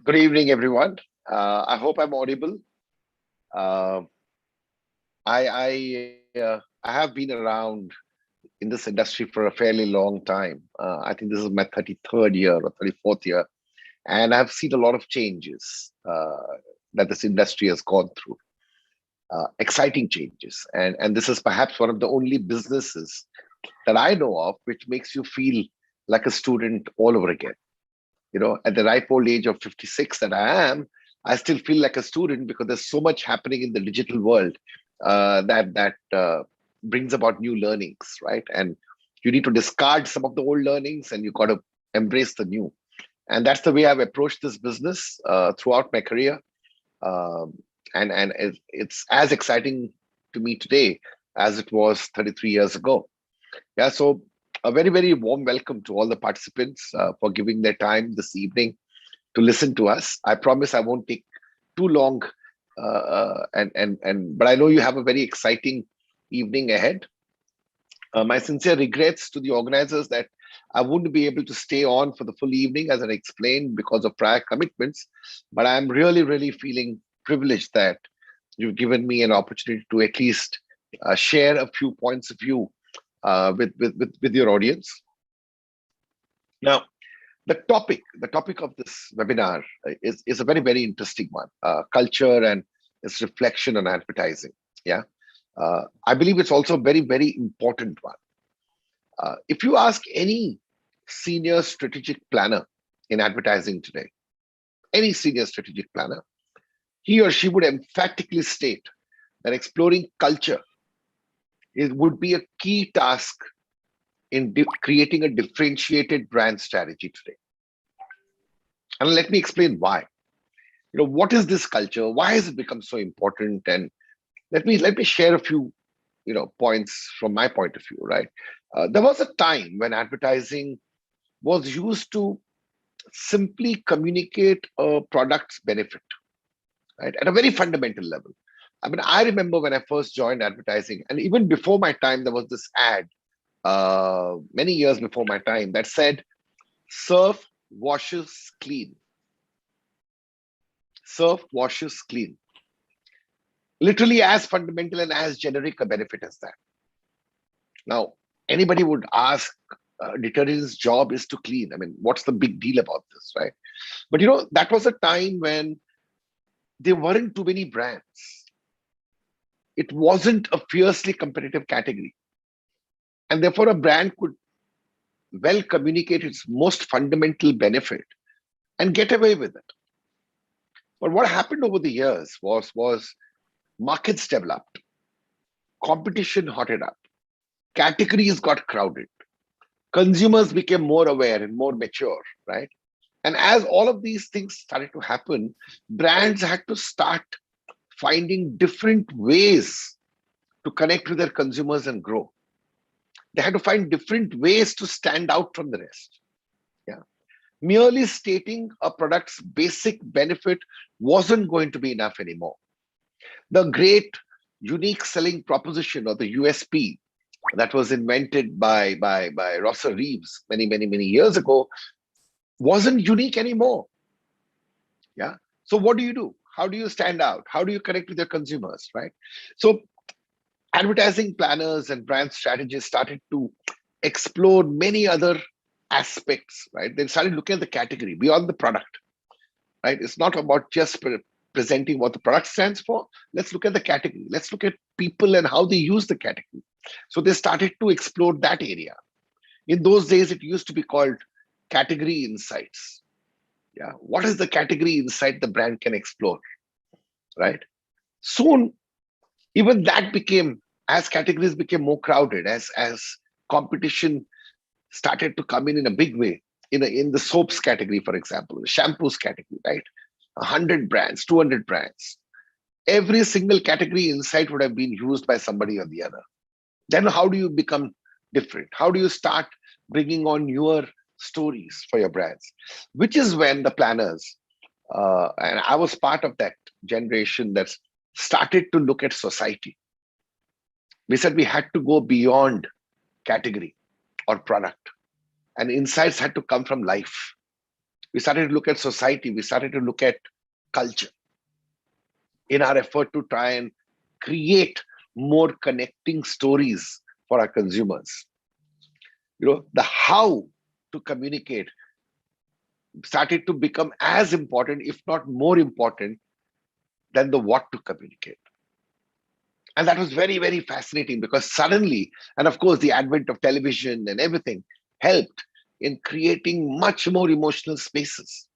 Good evening, everyone. I hope I'm audible. Uh, I have been around in this industry for a fairly long time. I think this is my 33rd year or 34th year, and I've seen a lot of changes that this industry has gone through. Exciting changes, and this is perhaps one of the only businesses that I know of which makes you feel like a student all over again. At the ripe old age of 56 that I am, I still feel like a student because there's so much happening in the digital world that brings about new learnings, right? And you need to discard some of the old learnings and you got to embrace the new. And that's the way I've approached this business throughout my career. Um, and it's as exciting to me today as it was 33 years ago. Yeah, so a very, very warm welcome to all the participants for giving their time this evening to listen to us. I promise I won't take too long, but I know you have a very exciting evening ahead. My sincere regrets to the organizers that I wouldn't be able to stay on for the full evening, as I explained, because of prior commitments. But I'm really, really feeling privileged that you've given me an opportunity to at least share a few points of view with your audience. Now, the topic of this webinar is a very, very interesting one, culture and its reflection on advertising. Yeah, I believe it's also a very, very important one. If you ask any senior strategic planner in advertising today, any senior strategic planner, he or she would emphatically state that exploring culture would be a key task in creating a differentiated brand strategy today. And let me explain why. What is this culture? Why has it become so important? And let me share a few points from my point of view. Right, there was a time when advertising was used to simply communicate a product's benefit, right, at a very fundamental level. I mean, I remember when I first joined advertising, and even before my time, there was this ad many years before my time that said, "Surf washes clean." Surf washes clean. Literally as fundamental and as generic a benefit as that. Now, anybody would ask, detergent's job is to clean. I mean, what's the big deal about this, right? But that was a time when there weren't too many brands. It wasn't a fiercely competitive category. And therefore, a brand could well communicate its most fundamental benefit and get away with it. But what happened over the years was markets developed, competition hotted up, categories got crowded, consumers became more aware and more mature, right? And as all of these things started to happen, brands had to start finding different ways to connect with their consumers and grow. They had to find different ways to stand out from the rest. Yeah. Merely stating a product's basic benefit wasn't going to be enough anymore. The great unique selling proposition, or the USP, that was invented by Rosser Reeves many years ago, wasn't unique anymore. Yeah. So what do? How do you stand out? How do you connect with your consumers, right? So advertising planners and brand strategists started to explore many other aspects, right? They started looking at the category beyond the product, right? It's not about just presenting what the product stands for. Let's look at the category. Let's look at people and how they use the category. So they started to explore that area. In those days, it used to be called category insights. Yeah. What is the category insight the brand can explore, right? Soon, even that became, as categories became more crowded, as competition started to come in a big way, in the soaps category, for example, the shampoos category, right? 100 brands, 200 brands. Every single category insight would have been used by somebody or the other. Then how do you become different? How do you start bringing on newer stories for your brands? Which is when the planners, and I was part of that generation that started to look at society. We said we had to go beyond category or product, and insights had to come from life. We started to look at society. We started to look at culture in our effort to try and create more connecting stories for our consumers. The how to communicate started to become as important, if not more important, than the what to communicate. And that was very, very fascinating because suddenly, and of course, the advent of television and everything helped in creating much more emotional spaces,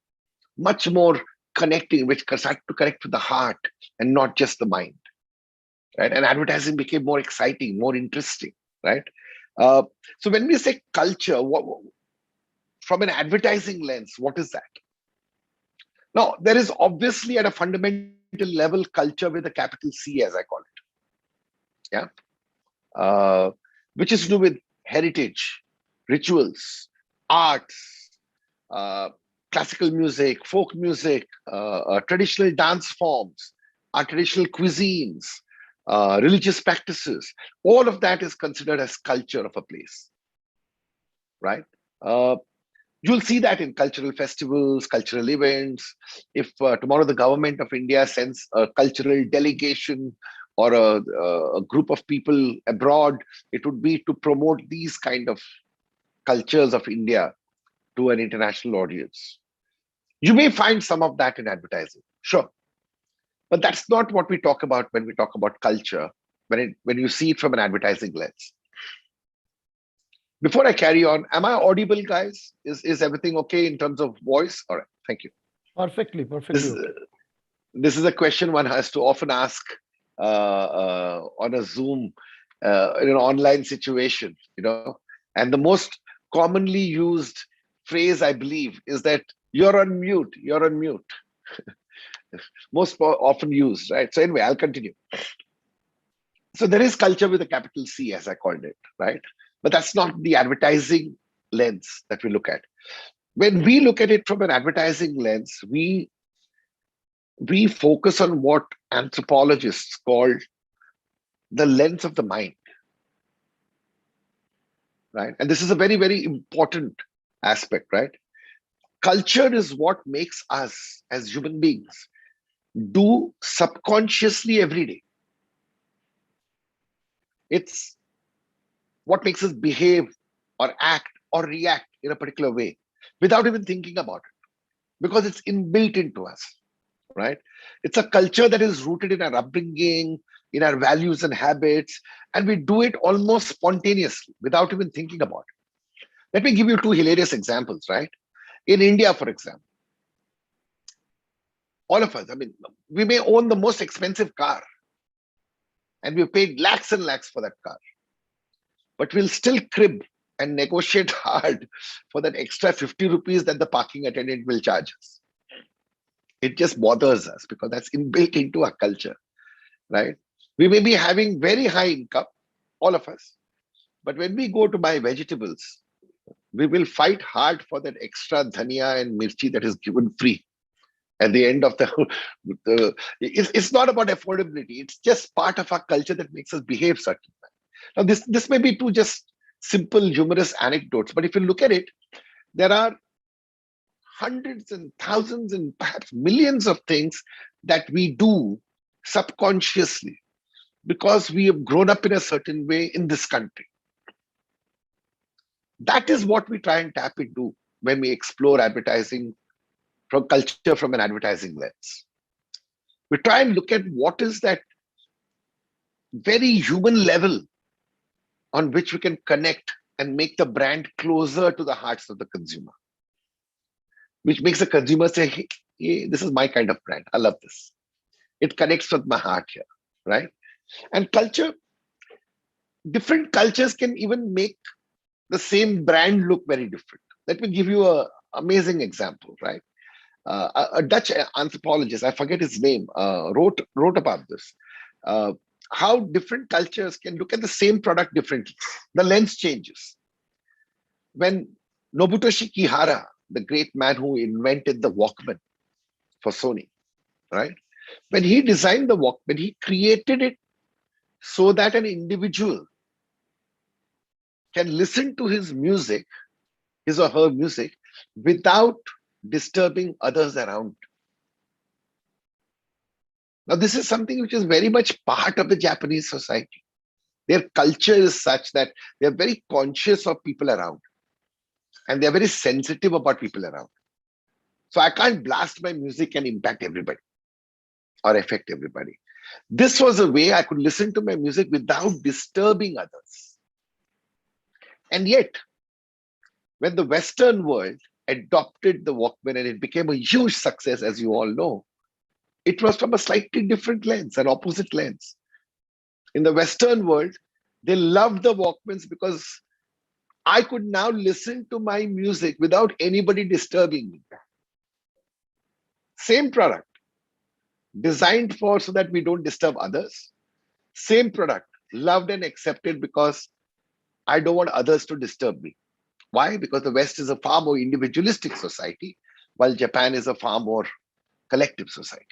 much more connecting, which started to connect with the heart and not just the mind, right? And advertising became more exciting, more interesting, right? Uh, so when we say culture, from an advertising lens, what is that? Now, there is obviously at a fundamental level culture with a capital C, as I call it. Yeah. Uh, which is to do with heritage, rituals, arts, uh, classical music, folk music, traditional dance forms, our traditional cuisines, religious practices. All of that is considered as culture of a place, right? Uh, you'll see that in cultural festivals, cultural events. If tomorrow the government of India sends a cultural delegation or a group of people abroad, it would be to promote these kind of cultures of India to an international audience. You may find some of that in advertising, sure, but that's not what we talk about when we talk about culture, when you see it from an advertising lens. Before I carry on, am I audible, guys? Is everything okay in terms of voice? All right, thank you. Perfectly, perfectly This okay. this is a question one has to often ask on a Zoom in an online situation, And the most commonly used phrase, I believe, is that you're on mute. You're on mute. Most often used, right? So anyway, I'll continue. So there is culture with a capital C, as I called it, right? But that's not the advertising lens that we look at. When we look at it from an advertising lens, we focus on what anthropologists call the lens of the mind, right? And this is a very, very important aspect, right? Culture is what makes us as human beings do subconsciously every day. It's what makes us behave or act or react in a particular way without even thinking about it because it's inbuilt into us, right? It's a culture that is rooted in our upbringing, in our values and habits, and we do it almost spontaneously without even thinking about it. Let me give you two hilarious examples, right? In India, for example, all of us, I mean, we may own the most expensive car and we've paid lakhs and lakhs for that car, but we'll still crib and negotiate hard for that extra 50 rupees that the parking attendant will charge us. It just bothers us because that's inbuilt into our culture, right? We may be having very high income, all of us, but when we go to buy vegetables, we will fight hard for that extra dhania and mirchi that is given free at the end of it's not about affordability. It's just part of our culture that makes us behave certain way. Now, this may be two just simple humorous anecdotes, but if you look at it, there are hundreds and thousands and perhaps millions of things that we do subconsciously because we have grown up in a certain way in this country. That is what we try and tap into when we explore advertising from culture from an advertising lens. We try and look at what is that very human level on which we can connect and make the brand closer to the hearts of the consumer, which makes the consumer say, hey, this is my kind of brand. I love this. It connects with my heart here, right? And culture, different cultures can even make the same brand look very different. Let me give you a amazing example, right? A Dutch anthropologist, I forget his name, wrote about this. Uh, how different cultures can look at the same product differently. The lens changes. When Nobutoshi Kihara, the great man who invented the Walkman for Sony, right? When he designed the Walkman, he created it so that an individual can listen to his music, his or her music, without disturbing others around. Now, this is something which is very much part of the Japanese society. Their culture is such that they're very conscious of people around and they're very sensitive about people around. So I can't blast my music and impact everybody or affect everybody. This was a way I could listen to my music without disturbing others. And yet, when the Western world adopted the Walkman and it became a huge success, as you all know, it was from a slightly different lens, an opposite lens. In the Western world, they loved the Walkmans because I could now listen to my music without anybody disturbing me. Same product, designed for so that we don't disturb others. Same product, loved and accepted because I don't want others to disturb me. Why? Because the West is a far more individualistic society, while Japan is a far more collective society.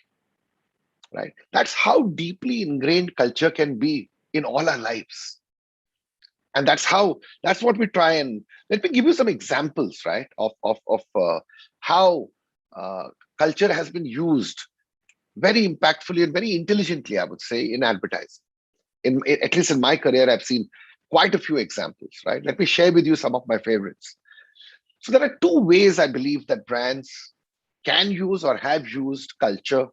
Right? That's how deeply ingrained culture can be in all our lives. And that's what we try. And let me give you some examples, right, of how culture has been used very impactfully and very intelligently, I would say, in advertising. At least in my career, I've seen quite a few examples, right? Let me share with you some of my favorites. So there are two ways I believe that brands can use or have used culture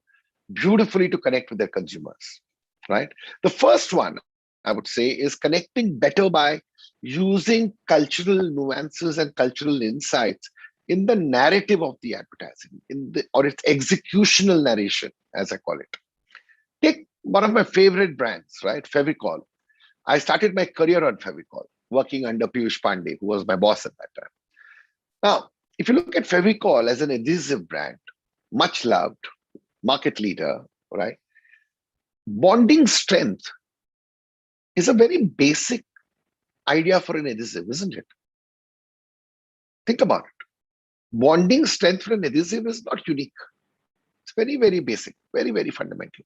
beautifully to connect with their consumers, right? The first one, I would say, is connecting better by using cultural nuances and cultural insights in the narrative of the advertising, or its executional narration, as I call it. Take one of my favorite brands, right? Fevicol. I started my career on Fevicol, working under Piyush Pandey, who was my boss at that time. Now, if you look at Fevicol as an adhesive brand, much loved, market leader, right? Bonding strength is a very basic idea for an adhesive, isn't it? Think about it. Bonding strength for an adhesive is not unique. It's very, very basic, very, very fundamental.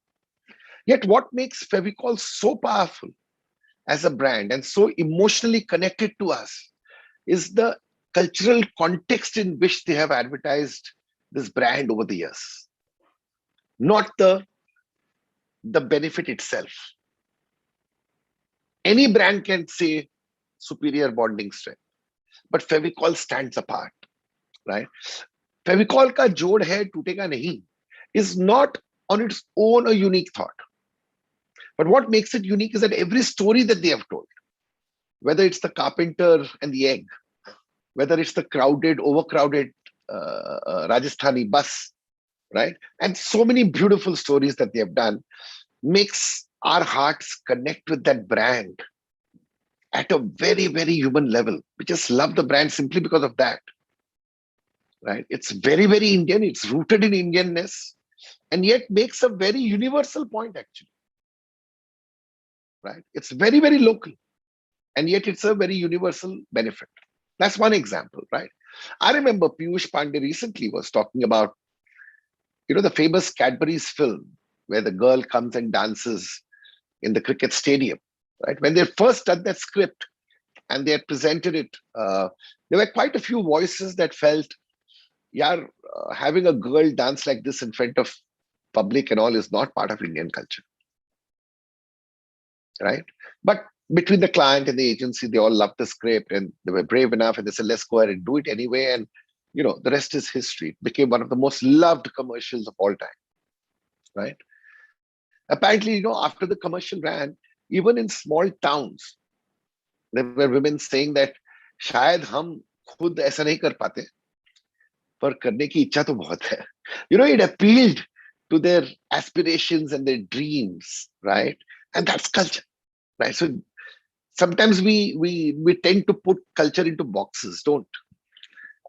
Yet what makes Fevicol so powerful as a brand and so emotionally connected to us is the cultural context in which they have advertised this brand over the years, not the benefit itself. Any brand can say superior bonding strength, but Fevicol stands apart, right? Fevicol ka jod hai tootega nahi is not on its own a unique thought. But what makes it unique is that every story that they have told, whether it's the carpenter and the egg, whether it's the overcrowded Rajasthani bus, right? And so many beautiful stories that they have done makes our hearts connect with that brand at a very, very human level. We just love the brand simply because of that, right? It's very, very Indian. It's rooted in Indianness and yet makes a very universal point, actually, right? It's very, very local and yet it's a very universal benefit. That's one example, right? I remember Piyush Pandey recently was talking about, the famous Cadbury's film where the girl comes and dances in the cricket stadium, right? When they first done that script and they had presented it, there were quite a few voices that felt, yeah, having a girl dance like this in front of public and all is not part of Indian culture, right? But between the client and the agency, they all loved the script and they were brave enough and they said, let's go ahead and do it anyway. And, the rest is history. It became one of the most loved commercials of all time, right? Apparently, after the commercial ran, even in small towns, there were women saying that शायद हम खुद ऐसा नहीं कर पाते पर करने की इच्छा तो बहुत है. It appealed to their aspirations and their dreams, right? And that's culture, right? So sometimes we tend to put culture into boxes, don't.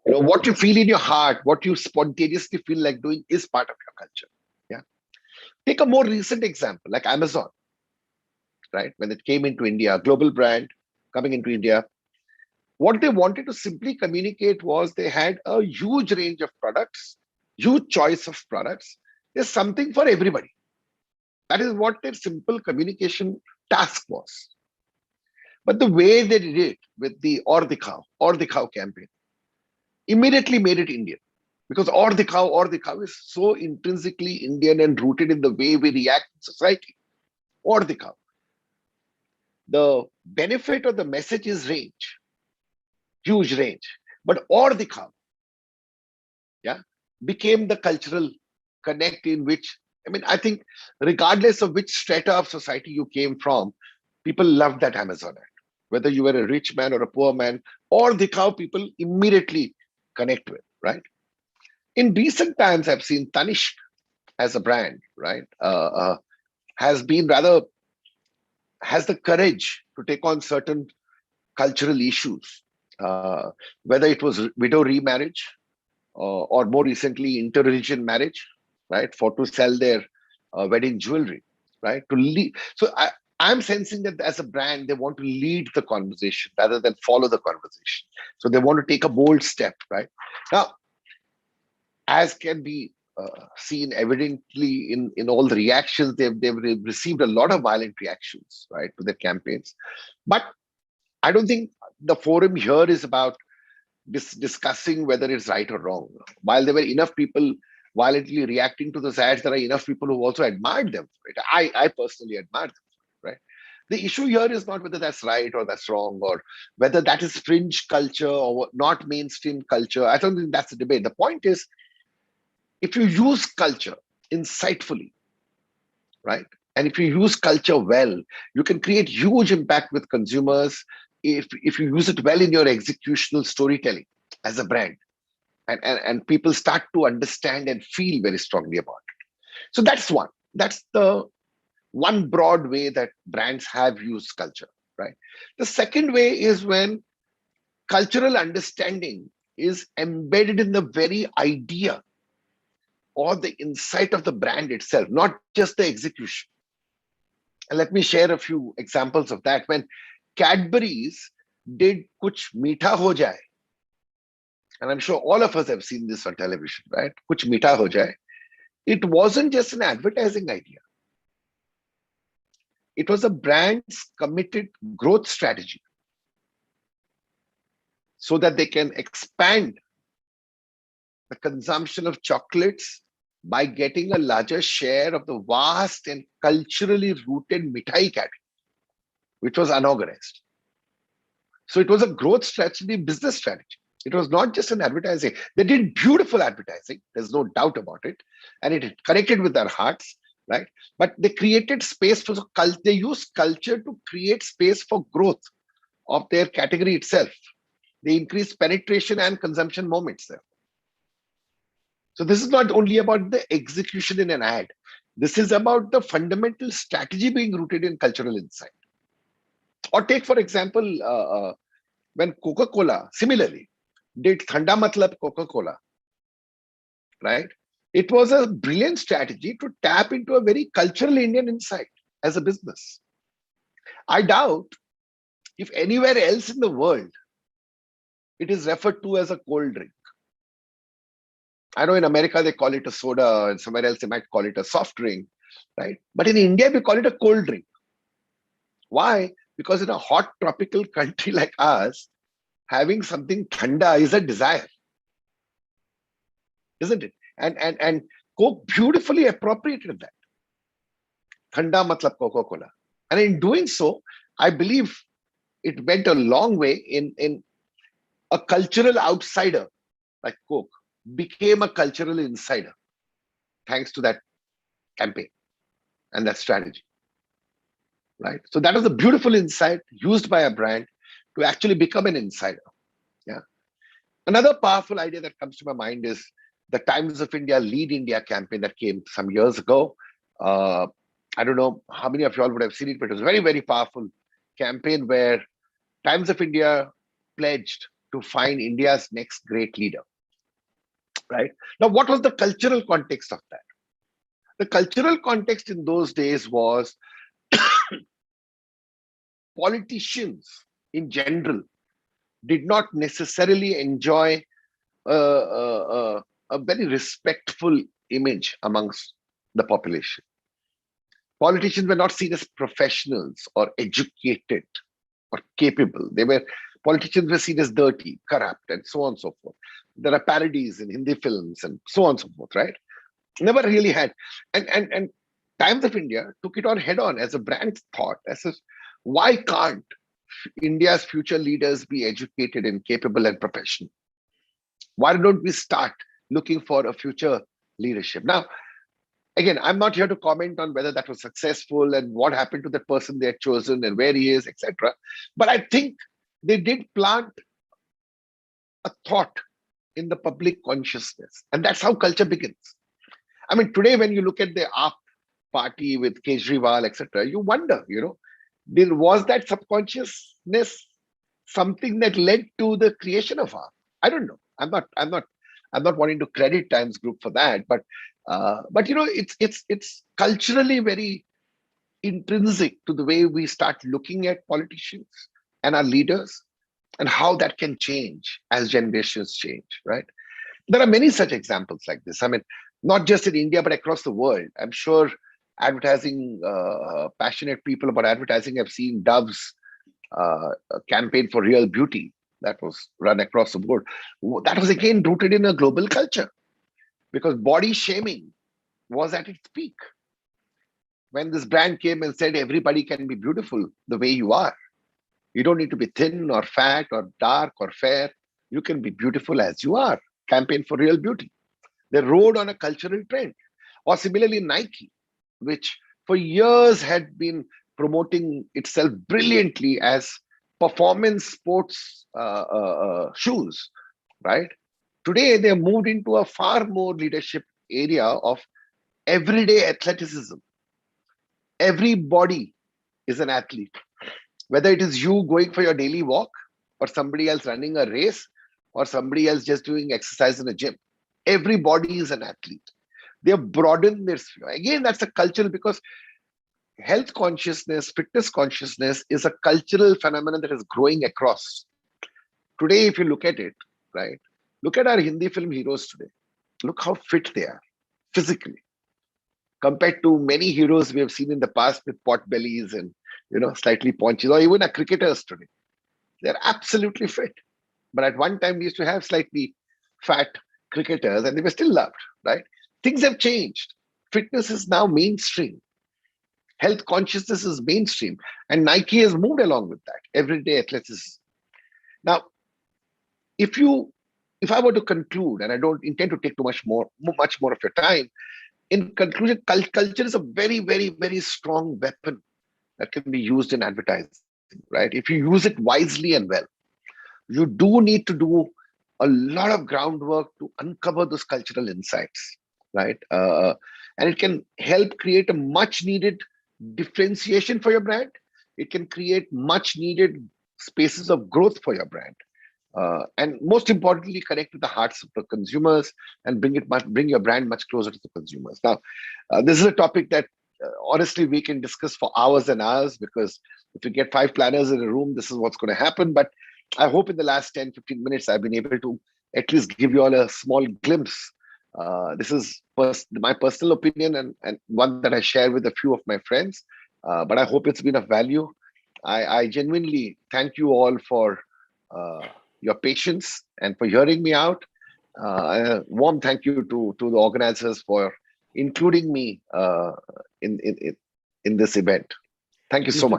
What you feel in your heart, what you spontaneously feel like doing is part of your culture. Yeah. Take a more recent example, like Amazon, right? When it came into India, a global brand coming into India, what they wanted to simply communicate was they had a huge range of products, huge choice of products. There's something for everybody. That is what their simple communication task was. But the way they did it with the Or Dikhao campaign immediately made it Indian. Because or the cow is so intrinsically Indian and rooted in the way we react in society. Or the cow. The benefit of the message is range, huge range. But or the cow, yeah, became the cultural connect in which, I mean, I think regardless of which strata of society you came from, people loved that Amazon ad. Whether you were a rich man or a poor man, or the cow people immediately connect with, right? In recent times, I've seen Tanishq as a brand, right, has been rather, has the courage to take on certain cultural issues, whether it was widow remarriage or more recently interreligion marriage, right, for to sell their wedding jewelry, right, to lead. So I'm sensing that as a brand, they want to lead the conversation rather than follow the conversation. So they want to take a bold step, right? Now, as can be seen evidently in all the reactions, they've received a lot of violent reactions, right, to their campaigns. But I don't think the forum here is about discussing whether it's right or wrong. While there were enough people violently reacting to those ads, there are enough people who also admired them for it. I personally admire them for it, right? The issue here is not whether that's right or that's wrong, or whether that is fringe culture or not mainstream culture. I don't think that's the debate. The point is, if you use culture insightfully, right, and if you use culture well, you can create huge impact with consumers if you use it well in your executional storytelling as a brand, and people start to understand and feel very strongly about it. So that's the one broad way that brands have used culture, right? The second way is when cultural understanding is embedded in the very idea or the insight of the brand itself, not just the execution. And let me share a few examples of that. When Cadbury's did Kuch Meetha Ho Jaye, and I'm sure all of us have seen this on television, right? Kuch Meetha Ho Jaye. It wasn't just an advertising idea. It was a brand's committed growth strategy so that they can expand the consumption of chocolates by getting a larger share of the vast and culturally rooted mithai category, which was unorganized. So it was a growth strategy, business strategy. It was not just an advertising. They did beautiful advertising. There's no doubt about it. And it connected with their hearts, right? But they created space for, they used culture to create space for growth of their category itself. They increased penetration and consumption moments there. So this is not only about the execution in an ad. This is about the fundamental strategy being rooted in cultural insight. Or take, for example, when Coca-Cola, similarly, did Thanda Matlab Coca-Cola, right? It was a brilliant strategy to tap into a very cultural Indian insight as a business. I doubt if anywhere else in the world, it is referred to as a cold drink. I know in America, they call it a soda, and somewhere else they might call it a soft drink, right? But in India, we call it a cold drink. Why? Because in a hot tropical country like ours, having something thanda is a desire, isn't it? And Coke beautifully appropriated that. Thanda matlab Coca-Cola. And in doing so, I believe it went a long way in a cultural outsider like Coke became a cultural insider thanks to that campaign and that strategy, right? So that was a beautiful insight used by a brand to actually become an insider. Yeah. Another powerful idea that comes to my mind is the Times of India Lead India campaign that came some years ago. I don't know how many of you all would have seen it, but it was a very, very powerful campaign where Times of India pledged to find India's next great leader. Right? Now, what was the cultural context of that? The cultural context in those days was politicians in general did not necessarily enjoy a very respectful image amongst the population. Politicians were not seen as professionals or educated or capable. They were Politicians were seen as dirty, corrupt, and so on and so forth. There are parodies in Hindi films and so on and so forth, right? Never really had. And Times of India took it on head on as a brand thought, as if, why can't India's future leaders be educated and capable and professional? Why don't we start looking for a future leadership? Now, again, I'm not here to comment on whether that was successful and what happened to the person they had chosen and where he is, etc. But I think they did plant a thought in the public consciousness. And that's how culture begins. I mean, today, when you look at the AAP party with Kejriwal, etc., you wonder, was that subconsciousness something that led to the creation of AAP? I don't know. I'm not wanting to credit Times Group for that, but it's culturally very intrinsic to the way we start looking at politicians and our leaders, and how that can change as generations change, right? There are many such examples like this. I mean, not just in India, but across the world. I'm sure advertising, passionate people about advertising have seen Dove's campaign for real beauty that was run across the board. That was again rooted in a global culture, because body shaming was at its peak when this brand came and said everybody can be beautiful the way you are. You don't need to be thin or fat or dark or fair. You can be beautiful as you are. Campaign for real beauty. They rode on a cultural trend. Or similarly, Nike, which for years had been promoting itself brilliantly as performance sports shoes, right? Today, they have moved into a far more leadership area of everyday athleticism. Everybody is an athlete, whether it is you going for your daily walk, or somebody else running a race, or somebody else just doing exercise in a gym. Everybody is an athlete. They have broadened their sphere. Again, that's a cultural, because health consciousness, fitness consciousness is a cultural phenomenon that is growing across. Today, if you look at it, right, look at our Hindi film heroes today. Look how fit they are physically, compared to many heroes we have seen in the past with pot bellies and slightly paunches, or even our cricketers today. They're absolutely fit. But at one time, we used to have slightly fat cricketers and they were still loved, right? Things have changed. Fitness is now mainstream. Health consciousness is mainstream. And Nike has moved along with that. Everyday athleticism. Now, if I were to conclude, and I don't intend to take too much more of your time, in conclusion, culture is a very, very, very strong weapon that can be used in advertising, right? If you use it wisely and well. You do need to do a lot of groundwork to uncover those cultural insights, right? And it can help create a much needed differentiation for your brand. It can create much needed spaces of growth for your brand. And most importantly, connect with the hearts of the consumers and bring your brand much closer to the consumers. Now, this is a topic that honestly we can discuss for hours and hours, because if you get 5 planners in a room, this is what's going to happen. But I hope in the last 10-15 minutes, I've been able to at least give you all a small glimpse. This is my personal opinion, and one that I share with a few of my friends. But I hope it's been of value. I genuinely thank you all for your patience and for hearing me out. A warm thank you to the organizers for including me in this event. Thank you so much.